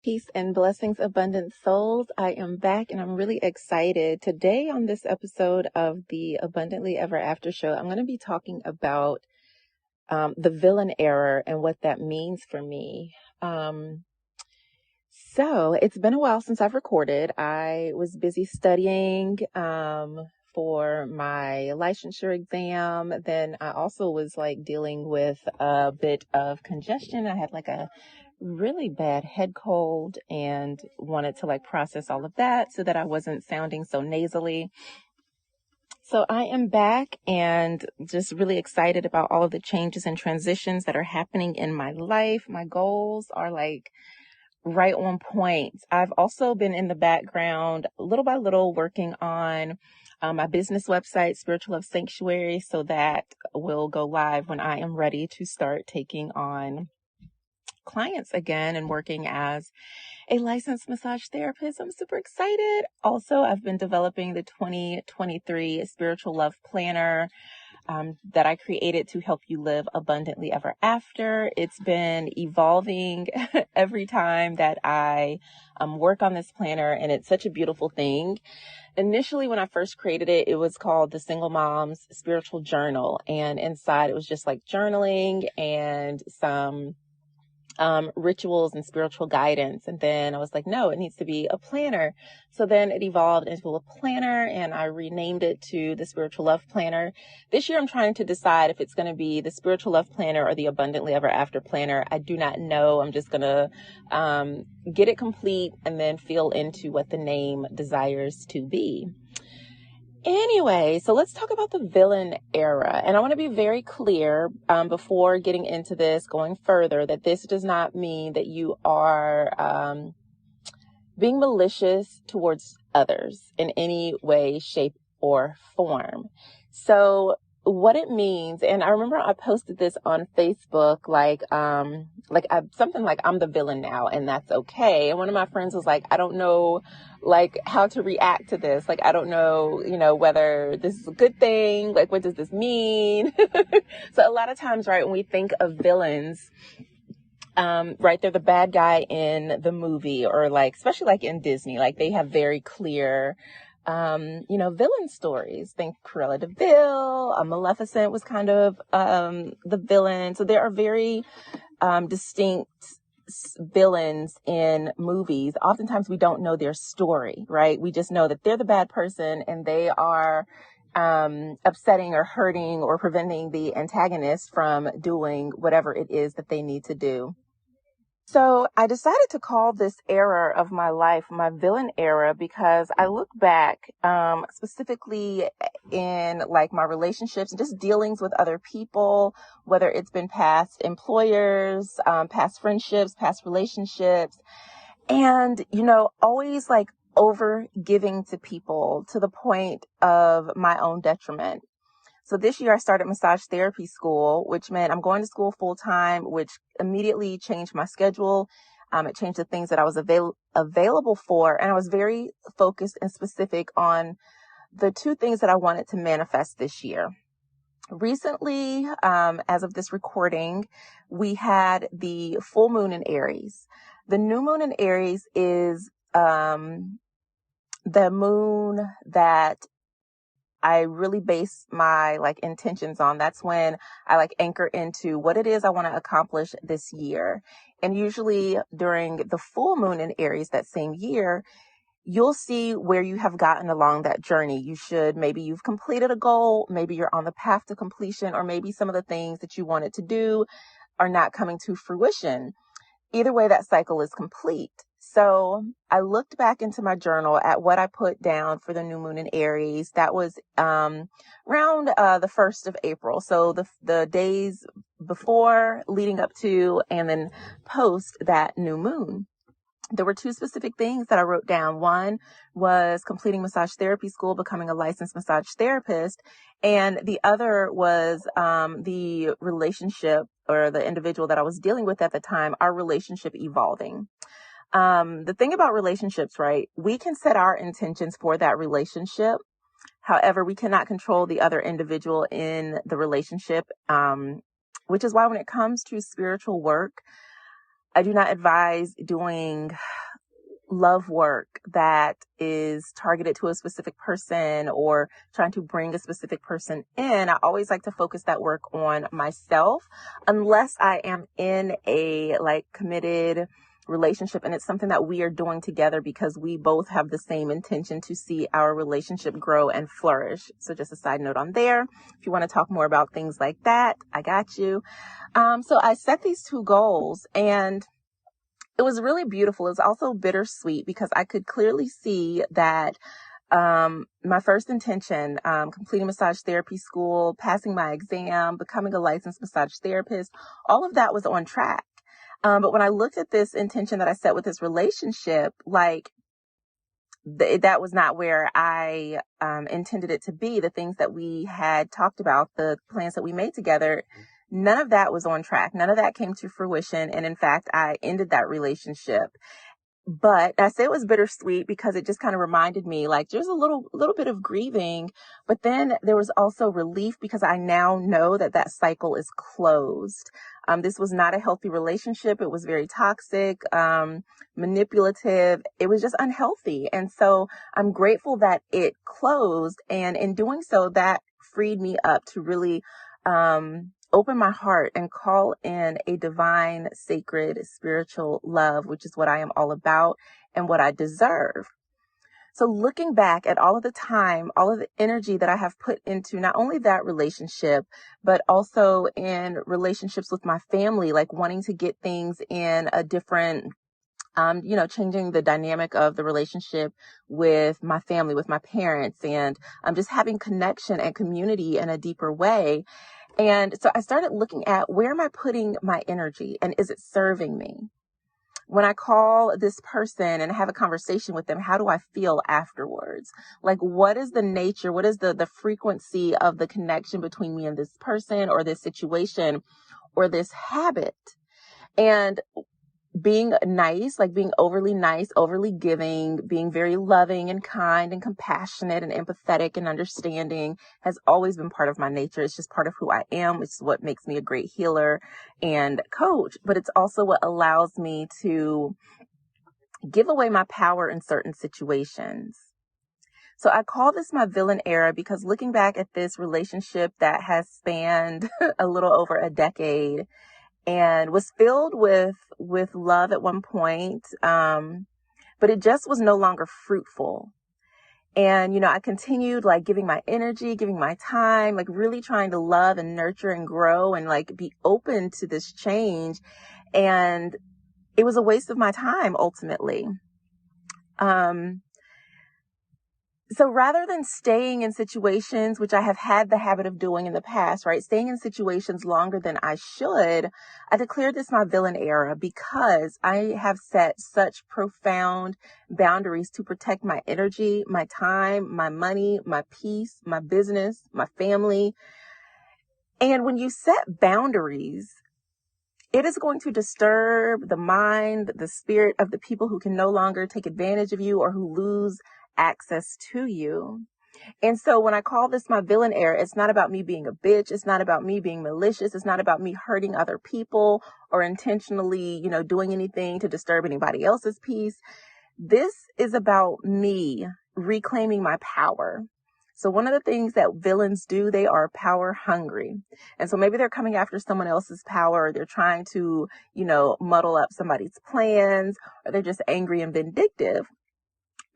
Peace and blessings, abundant souls. I am back and I'm really excited. Today on this episode of the Abundantly Ever After show, I'm going to be talking about the villain error and what that means for me. So it's been a while since I've recorded. I was busy studying for my licensure exam. Then I also was dealing with a bit of congestion. I had a really bad head cold and wanted to process all of that so that I wasn't sounding so nasally. So I am back and just really excited about all of the changes and transitions that are happening in my life. My goals are right on point. I've also been in the background little by little working on my business website, Spiritual Love Sanctuary, so that will go live when I am ready to start taking on clients again and working as a licensed massage therapist. I'm super excited. Also, I've been developing the 2023 Spiritual Love Planner that I created to help you live abundantly ever after. It's been evolving every time that I work on this planner, and it's such a beautiful thing. Initially, when I first created it, it was called the Single Mom's Spiritual Journal, and inside it was just journaling and some rituals and spiritual guidance. And then I was like, no, it needs to be a planner. So then it evolved into a planner and I renamed it to the Spiritual Love Planner. This year I'm trying to decide if it's going to be the Spiritual Love Planner or the Abundantly Ever After Planner. I do not know. I'm just going to get it complete and then feel into what the name desires to be. Anyway, so let's talk about the villain era. And I want to be very clear before getting into this, going further, that this does not mean that you are being malicious towards others in any way, shape, or form. So what it means, and I remember I posted this on Facebook, something like I'm the villain now and that's okay. And one of my friends was like, I don't know how to react to this. I don't know, whether this is a good thing. What does this mean? So a lot of times, right, when we think of villains, right, they're the bad guy in the movie or especially in Disney, they have very clear villain stories. Think Cruella de Vil, Maleficent was kind of the villain. So there are very distinct villains in movies. Oftentimes we don't know their story, right? We just know that they're the bad person and they are upsetting or hurting or preventing the antagonist from doing whatever it is that they need to do. So I decided to call this era of my life my villain era because I look back specifically in my relationships and just dealings with other people, whether it's been past employers, past friendships, past relationships, and, always over giving to people to the point of my own detriment. So this year I started massage therapy school, which meant I'm going to school full time, which immediately changed my schedule. It changed the things that I was available for. And I was very focused and specific on the two things that I wanted to manifest this year. Recently, as of this recording, we had the full moon in Aries. The new moon in Aries is the moon that I really base my intentions on. That's when I anchor into what it is I want to accomplish this year. And usually during the full moon in Aries that same year, you'll see where you have gotten along that journey. Maybe you've completed a goal, maybe you're on the path to completion, or maybe some of the things that you wanted to do are not coming to fruition. Either way, that cycle is complete. So I looked back into my journal at what I put down for the new moon in Aries. That was around the 1st of April. So the days before, leading up to, and then post that new moon. There were two specific things that I wrote down. One was completing massage therapy school, becoming a licensed massage therapist. And the other was the relationship or the individual that I was dealing with at the time, our relationship evolving. The thing about relationships, right? We can set our intentions for that relationship. However, we cannot control the other individual in the relationship, which is why when it comes to spiritual work, I do not advise doing love work that is targeted to a specific person or trying to bring a specific person in. I always like to focus that work on myself, unless I am in a committed relationship and it's something that we are doing together because we both have the same intention to see our relationship grow and flourish. So just a side note on there. If you want to talk more about things like that, I got you. So I set these 2 goals, and it was really beautiful. It was also bittersweet because I could clearly see that my first intention, completing massage therapy school, passing my exam, becoming a licensed massage therapist, all of that was on track. But when I looked at this intention that I set with this relationship, that was not where I intended it to be. The things that we had talked about, the plans that we made together, none of that was on track. None of that came to fruition. And in fact, I ended that relationship. But I say it was bittersweet because it just kind of reminded me, there's a little bit of grieving, but then there was also relief because I now know that cycle is closed. This was not a healthy relationship. It was very toxic, manipulative. It was just unhealthy. And so I'm grateful that it closed. And in doing so, that freed me up to really, open my heart and call in a divine, sacred, spiritual love, which is what I am all about and what I deserve. So looking back at all of the time, all of the energy that I have put into not only that relationship, but also in relationships with my family, wanting to get things in a different changing the dynamic of the relationship with my family, with my parents, and just having connection and community in a deeper way. And so I started looking at, where am I putting my energy and is it serving me? When I call this person and have a conversation with them, how do I feel afterwards? What is the nature? What is the frequency of the connection between me and this person or this situation or this habit? And being nice, being overly nice, overly giving, being very loving and kind and compassionate and empathetic and understanding has always been part of my nature. It's just part of who I am. It's what makes me a great healer and coach, but it's also what allows me to give away my power in certain situations. So I call this my villain era because looking back at this relationship that has spanned a little over a decade, and was filled with love at one point, but it just was no longer fruitful. And, I continued giving my energy, giving my time, really trying to love and nurture and grow and be open to this change. And it was a waste of my time ultimately. So rather than staying in situations, which I have had the habit of doing in the past, right? Staying in situations longer than I should, I declared this my villain era because I have set such profound boundaries to protect my energy, my time, my money, my peace, my business, my family. And when you set boundaries, it is going to disturb the mind, the spirit of the people who can no longer take advantage of you or who lose access to you. And so when I call this my villain era, it's not about me being a bitch. It's not about me being malicious. It's not about me hurting other people or intentionally, doing anything to disturb anybody else's peace. This is about me reclaiming my power. So one of the things that villains do, they are power hungry. And so maybe they're coming after someone else's power, or they're trying to, muddle up somebody's plans, or they're just angry and vindictive.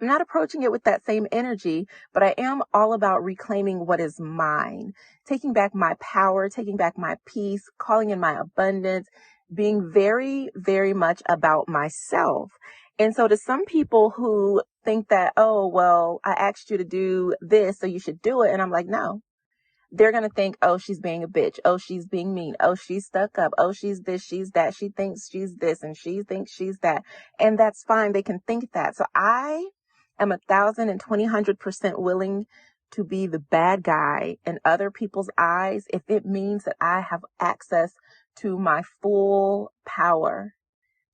I'm not approaching it with that same energy, but I am all about reclaiming what is mine, taking back my power, taking back my peace, calling in my abundance, being very, very much about myself. And so to some people who think that, oh, well, I asked you to do this, so you should do it. And I'm like, no. They're going to think, oh, she's being a bitch. Oh, she's being mean. Oh, she's stuck up. Oh, she's this, she's that. She thinks she's this and she thinks she's that. And that's fine. They can think that. So I am 1,000% willing to be the bad guy in other people's eyes if it means that I have access to my full power,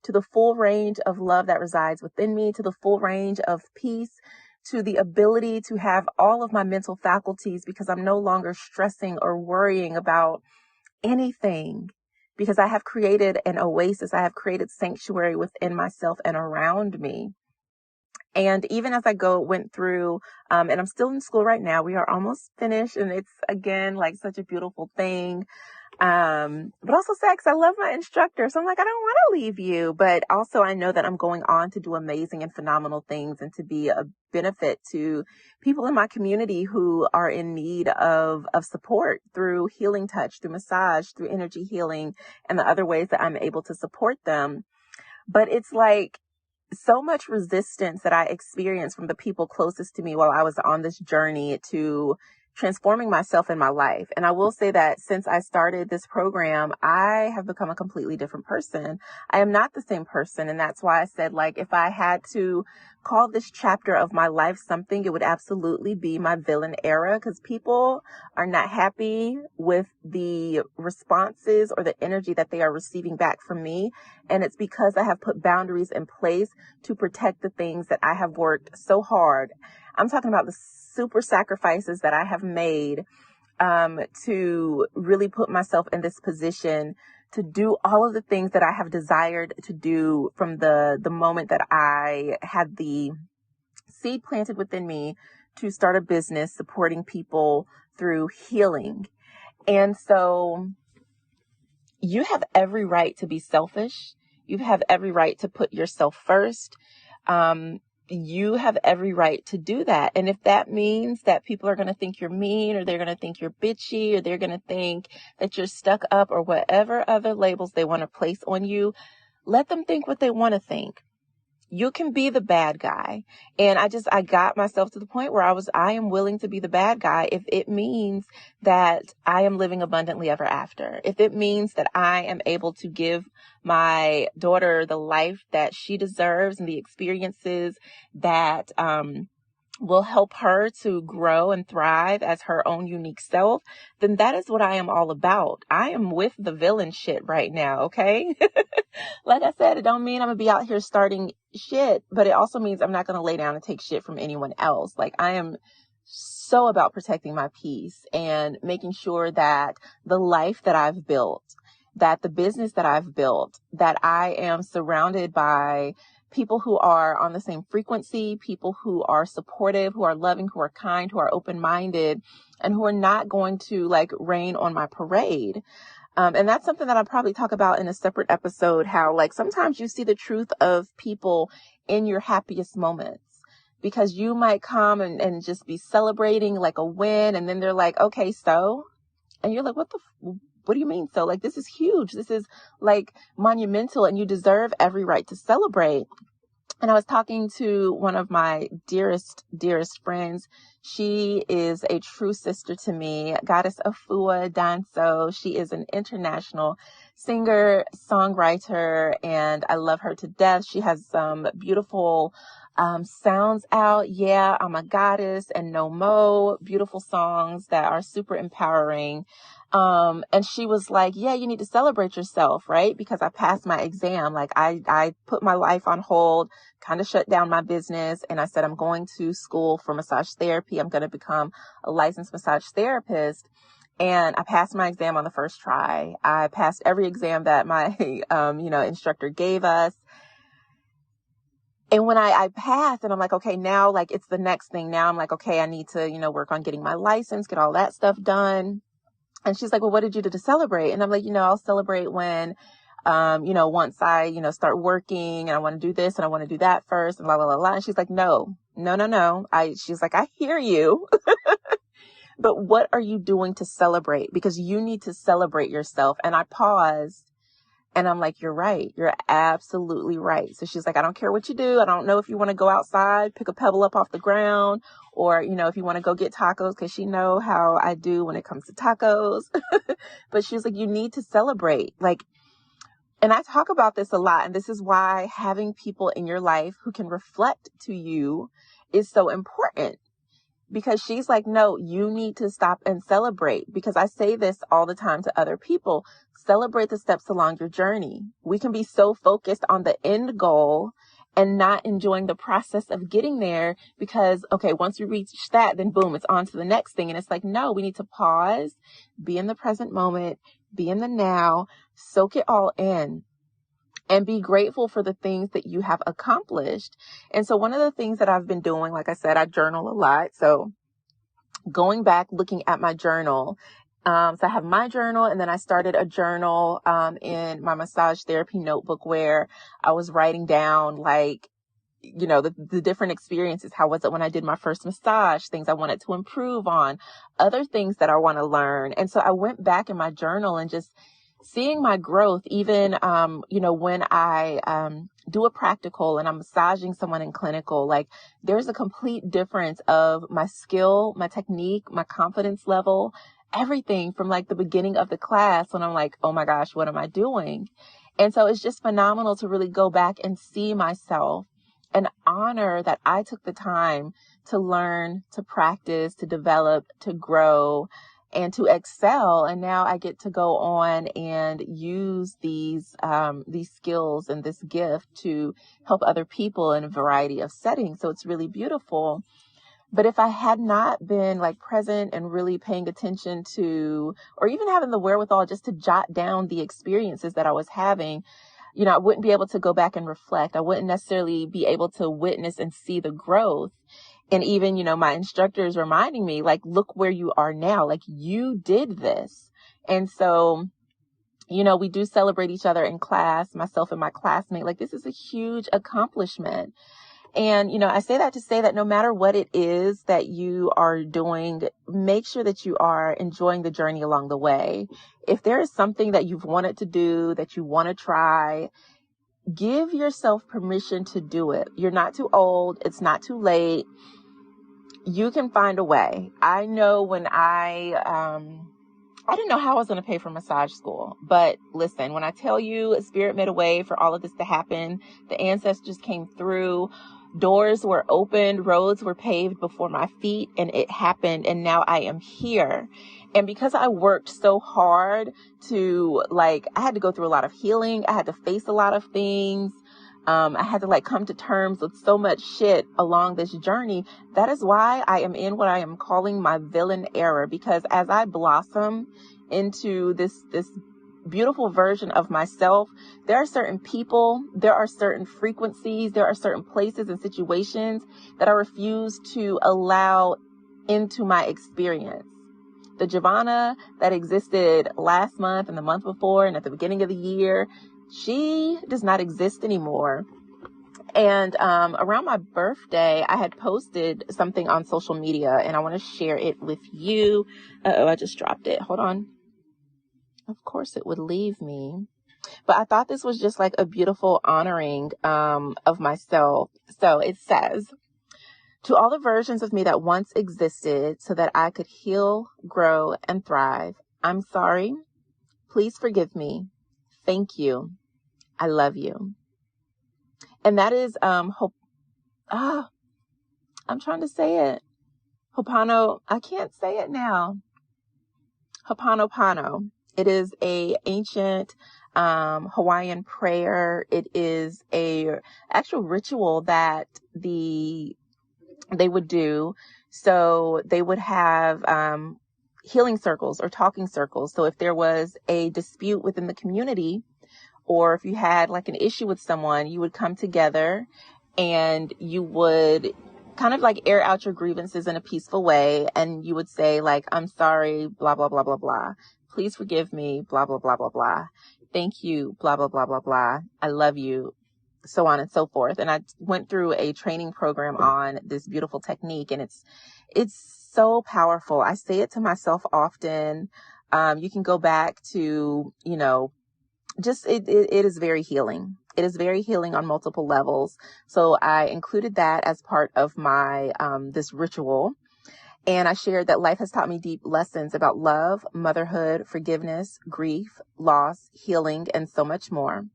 to the full range of love that resides within me, to the full range of peace, to the ability to have all of my mental faculties because I'm no longer stressing or worrying about anything, because I have created an oasis. I have created sanctuary within myself and around me. And even as went through, and I'm still in school right now, we are almost finished, and it's again like such a beautiful thing. But also sad because I love my instructor. So I'm like, I don't want to leave you. But also I know that I'm going on to do amazing and phenomenal things and to be a benefit to people in my community who are in need of support through healing touch, through massage, through energy healing, and the other ways that I'm able to support them. But it's like so much resistance that I experienced from the people closest to me while I was on this journey to transforming myself in my life. And I will say that since I started this program, I have become a completely different person. I am not the same person. And that's why I said, like, if I had to call this chapter of my life something, it would absolutely be my villain era, because people are not happy with the responses or the energy that they are receiving back from me. And it's because I have put boundaries in place to protect the things that I have worked so hard. I'm talking about the super sacrifices that I have made to really put myself in this position to do all of the things that I have desired to do from the moment that I had the seed planted within me to start a business supporting people through healing. And so you have every right to be selfish. You have every right to put yourself first. You have every right to do that. And if that means that people are going to think you're mean, or they're going to think you're bitchy, or they're going to think that you're stuck up, or whatever other labels they want to place on you, let them think what they want to think. You can be the bad guy. And I got myself to the point where I am willing to be the bad guy if it means that I am living abundantly ever after. If it means that I am able to give my daughter the life that she deserves and the experiences that, will help her to grow and thrive as her own unique self, then that is what I am all about. I am with the villain shit right now, okay? Like I said, it don't mean I'm gonna be out here starting shit, but it also means I'm not gonna lay down and take shit from anyone else. Like, I am so about protecting my peace and making sure that the life that I've built, that the business that I've built, that I am surrounded by people who are on the same frequency, people who are supportive, who are loving, who are kind, who are open-minded, and who are not going to like rain on my parade. And that's something that I'll probably talk about in a separate episode, how like sometimes you see the truth of people in your happiest moments, because you might come and just be celebrating like a win. And then they're like, okay, so, and you're like, what do you mean? So, like, this is huge. This is like monumental, and you deserve every right to celebrate. And I was talking to one of my dearest friends. She is a true sister to me, Goddess Afua Danso. She is an international singer, songwriter, and I love her to death. She has some beautiful sounds out. Yeah, I'm a Goddess and No Mo, beautiful songs that are super empowering. And she was like, yeah, you need to celebrate yourself, right? Because I passed my exam. Like I put my life on hold, kind of shut down my business. And I said, I'm going to school for massage therapy. I'm going to become a licensed massage therapist. And I passed my exam on the first try. I passed every exam that my, instructor gave us. And when I passed, and I'm like, okay, now like it's the next thing. Now I'm like, okay, I need to, work on getting my license, get all that stuff done. And she's like, well, what did you do to celebrate? And I'm like, I'll celebrate when, once I, start working, and I want to do this and I want to do that first, and blah, blah, blah, blah. And she's like, no. She's like, I hear you. But what are you doing to celebrate? Because you need to celebrate yourself. And I paused. And I'm like, you're right. You're absolutely right. So she's like, I don't care what you do. I don't know if you want to go outside, pick a pebble up off the ground, or, if you want to go get tacos, because she know how I do when it comes to tacos. But she's like, you need to celebrate. Like, and I talk about this a lot. And this is why having people in your life who can reflect to you is so important. Because she's like, no, you need to stop and celebrate. Because I say this all the time to other people. Celebrate the steps along your journey. We can be so focused on the end goal and not enjoying the process of getting there, because, okay, once we reach that, then boom, it's on to the next thing. And it's like, no, we need to pause, be in the present moment, be in the now, soak it all in, and be grateful for the things that you have accomplished. And so one of the things that I've been doing, like I said, I journal a lot. So going back, looking at my journal. So I have my journal, and then I started a journal in my massage therapy notebook where I was writing down the different experiences. How was it when I did my first massage? Things I wanted to improve on, other things that I want to learn. And so I went back in my journal and just seeing my growth, even, when I do a practical and I'm massaging someone in clinical, like there's a complete difference of my skill, my technique, my confidence level, everything from like the beginning of the class when I'm like, oh my gosh, what am I doing? And so it's just phenomenal to really go back and see myself and honor that I took the time to learn, to practice, to develop, to grow, and to excel. And now I get to go on and use these skills and this gift to help other people in a variety of settings. So it's really beautiful. But if I had not been like present and really paying attention to, or even having the wherewithal just to jot down the experiences that I was having, I wouldn't be able to go back and reflect. I wouldn't necessarily be able to witness and see the growth. And even, my instructors reminding me, like, look where you are now. Like, you did this. And so, we do celebrate each other in class, myself and my classmate. Like, this is a huge accomplishment. And, I say that to say that no matter what it is that you are doing, make sure that you are enjoying the journey along the way. If there is something that you've wanted to do, that you want to try, give yourself permission to do it. You're not too old. It's not too late. You can find a way. I know when I didn't know how I was going to pay for massage school, but listen, when I tell you Spirit made a way for all of this to happen, the ancestors came through, doors were opened, roads were paved before my feet, and it happened. And now I am here. And because I worked so hard I had to go through a lot of healing. I had to face a lot of things. I had to come to terms with so much shit along this journey. That is why I am in what I am calling my villain era, because as I blossom into this beautiful version of myself, there are certain people, there are certain frequencies, there are certain places and situations that I refuse to allow into my experience. The Giovanna that existed last month and the month before and at the beginning of the year, she does not exist anymore. And around my birthday, I had posted something on social media, and I want to share it with you. I just dropped it. Hold on. Of course, it would leave me. But I thought this was just like a beautiful honoring of myself. So it says, to all the versions of me that once existed so that I could heal, grow, and thrive, I'm sorry. Please forgive me. Thank you. I love you. And that is, I'm trying to say it. I can't say it now. Ho'oponopono. It is a ancient, Hawaiian prayer. It is a actual ritual that they would do. So they would have, healing circles or talking circles. So if there was a dispute within the community, or if you had like an issue with someone, you would come together and you would kind of like air out your grievances in a peaceful way. And you would say like, I'm sorry, blah, blah, blah, blah, blah. Please forgive me, blah, blah, blah, blah, blah. Thank you, blah, blah, blah, blah, blah. I love you, so on and so forth. And I went through a training program on this beautiful technique, and it's so powerful. I say it to myself often. You can go back to, just it is very healing. It is very healing on multiple levels. So I included that as part of my this ritual. And I shared that life has taught me deep lessons about love, motherhood, forgiveness, grief, loss, healing, and so much more.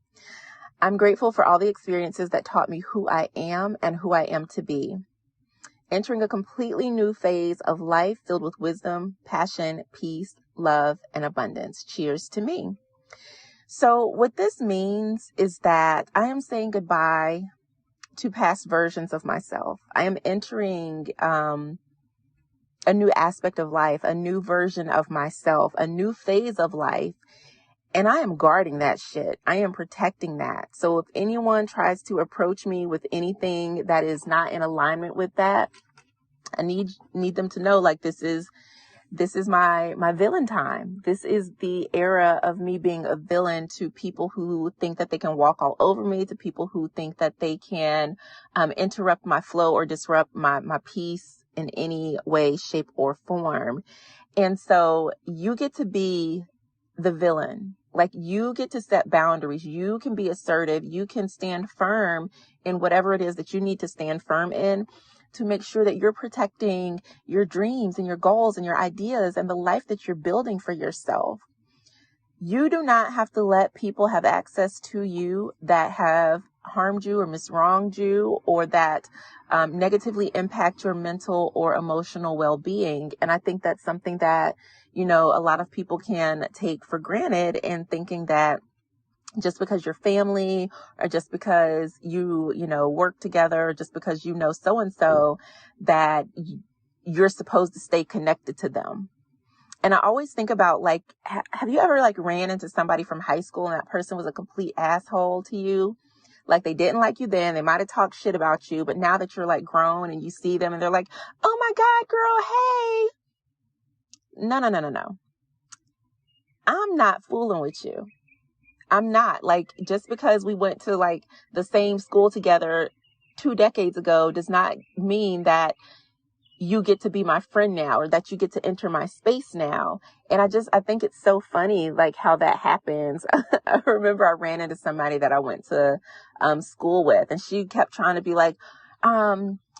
I'm grateful for all the experiences that taught me who I am and who I am to be. Entering a completely new phase of life filled with wisdom, passion, peace, love, and abundance. Cheers to me. So what this means is that I am saying goodbye to past versions of myself. I am entering a new aspect of life, a new version of myself, a new phase of life. And I am guarding that shit. I am protecting that. So if anyone tries to approach me with anything that is not in alignment with that, I need them to know, like, this is my villain time. This is the era of me being a villain to people who think that they can walk all over me, to people who think that they can interrupt my flow or disrupt my peace in any way, shape, or form. And so you get to be the villain. Like, you get to set boundaries. You can be assertive. You can stand firm in whatever it is that you need to stand firm in, to make sure that you're protecting your dreams and your goals and your ideas and the life that you're building for yourself. You do not have to let people have access to you that have harmed you or miswronged you, or that negatively impact your mental or emotional well-being. And I think that's something that, a lot of people can take for granted, and thinking that just because you're family, or just because you work together, or just because so-and-so, that you're supposed to stay connected to them. And I always think about, like, have you ever ran into somebody from high school and that person was a complete asshole to you? Like, they didn't like you then. They might have talked shit about you, but now that you're grown and you see them and they're like, oh my God, girl, hey. No. I'm not fooling with you. I'm not. Just because we went to the same school together 2 decades ago does not mean that you get to be my friend now, or that you get to enter my space now. And I think it's so funny, how that happens. I remember I ran into somebody that I went to school with, and she kept trying to be like,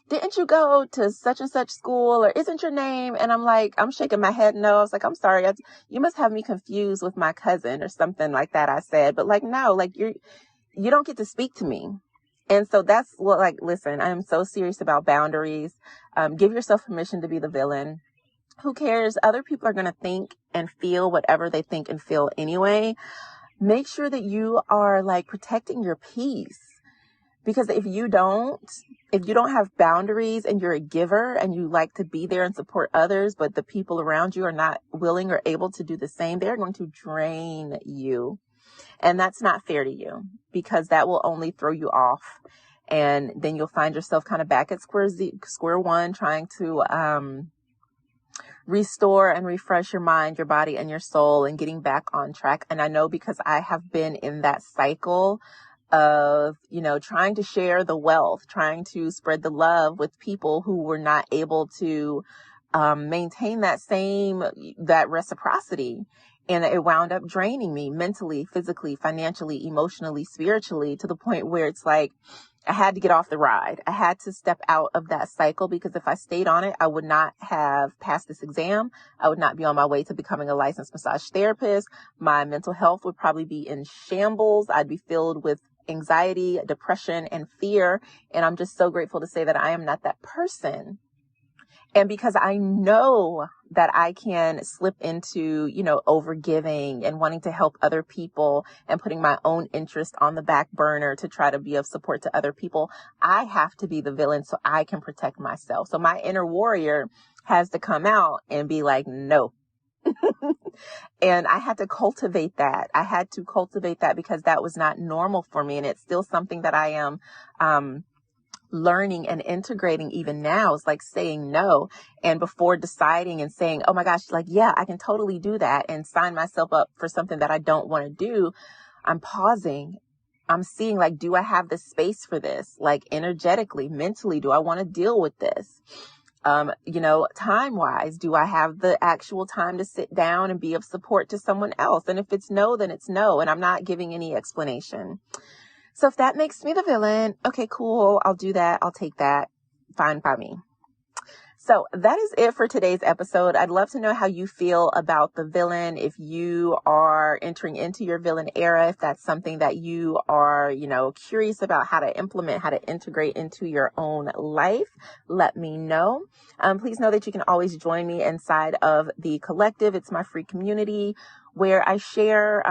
didn't you go to such and such school, or isn't your name? And I'm shaking my head no. I was like, I'm sorry, you must have me confused with my cousin or something like that, I said. But no, you don't get to speak to me. And so that's what, listen, I am so serious about boundaries. Give yourself permission to be the villain. Who cares? Other people are going to think and feel whatever they think and feel anyway. Make sure that you are protecting your peace. Because if you don't have boundaries, and you're a giver and you like to be there and support others, but the people around you are not willing or able to do the same, they're going to drain you. And that's not fair to you, because that will only throw you off. And then you'll find yourself kind of back at square one, trying to restore and refresh your mind, your body, and your soul, and getting back on track. And I know, because I have been in that cycle of, trying to share the wealth, trying to spread the love with people who were not able to maintain that reciprocity. And it wound up draining me mentally, physically, financially, emotionally, spiritually, to the point where it's I had to get off the ride. I had to step out of that cycle, because if I stayed on it, I would not have passed this exam. I would not be on my way to becoming a licensed massage therapist. My mental health would probably be in shambles. I'd be filled with anxiety, depression, and fear. And I'm just so grateful to say that I am not that person. And because I know that I can slip into, overgiving and wanting to help other people, and putting my own interest on the back burner to try to be of support to other people, I have to be the villain so I can protect myself. So my inner warrior has to come out and be like, no. And I had to cultivate that. Because that was not normal for me. And it's still something that I am, learning and integrating even now. Is saying no. And before deciding and saying, oh my gosh, yeah, I can totally do that, and sign myself up for something that I don't want to do, I'm pausing. I'm seeing, do I have the space for this? Energetically, mentally, do I want to deal with this? Time wise, do I have the actual time to sit down and be of support to someone else? And if it's no, then it's no. And I'm not giving any explanation. So if that makes me the villain, okay, cool. I'll do that. I'll take that. Fine by me. So that is it for today's episode. I'd love to know how you feel about the villain. If you are entering into your villain era, if that's something that you are, curious about how to implement, how to integrate into your own life, let me know. Please know that you can always join me inside of the collective. It's my free community where I share,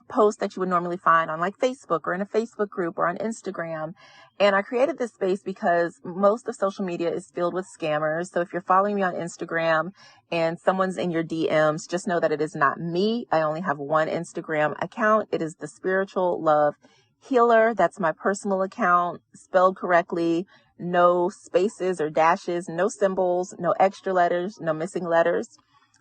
posts that you would normally find on like Facebook or in a Facebook group or on Instagram. And I created this space because most of social media is filled with scammers. So if you're following me on Instagram and someone's in your DMs, just know that it is not me. I only have one Instagram account. It is the Spiritual Love Healer. That's my personal account, spelled correctly. No spaces or dashes, no symbols, no extra letters, no missing letters.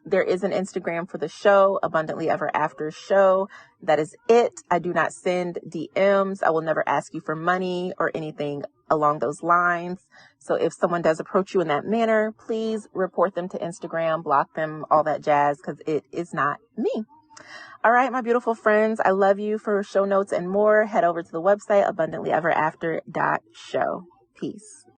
There is an Instagram for the show, Abundantly Ever After Show. That is it. I do not send DMs. I will never ask you for money or anything along those lines. So if someone does approach you in that manner, please report them to Instagram, block them, all that jazz, because it is not me. All right, my beautiful friends, I love you. For show notes and more, head over to the website, abundantlyeverafter.show. Peace.